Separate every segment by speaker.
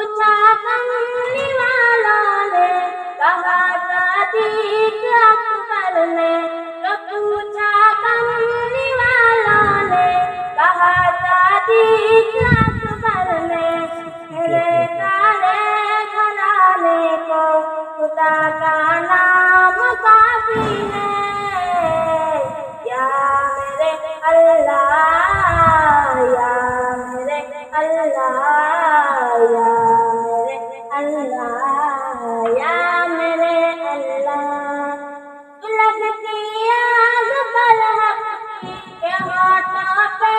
Speaker 1: پوچھا کملی والوں نے، کہا صدیق اکبر نے، جو پوچھا کملی والوں نے، کہا صدیق اکبر نے، میرے سارے گھرانے کو خدا کا نام کافی ہے، یا میرے اللہ، یا میرے اللہ، یا میرے اللہ، یا میرے اللہ۔ سلگتی آگ پر حق کے ہاتھوں پہ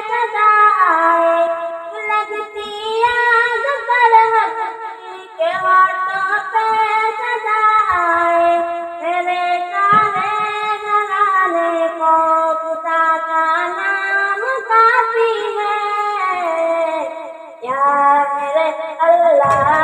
Speaker 1: سزا آئے، سلگتی آگ پر حق کے ہاتھوں پہ سزا آئے، میرے سارے گھرانے کو خدا کا نام کافی ہے، یا میرے اللہ۔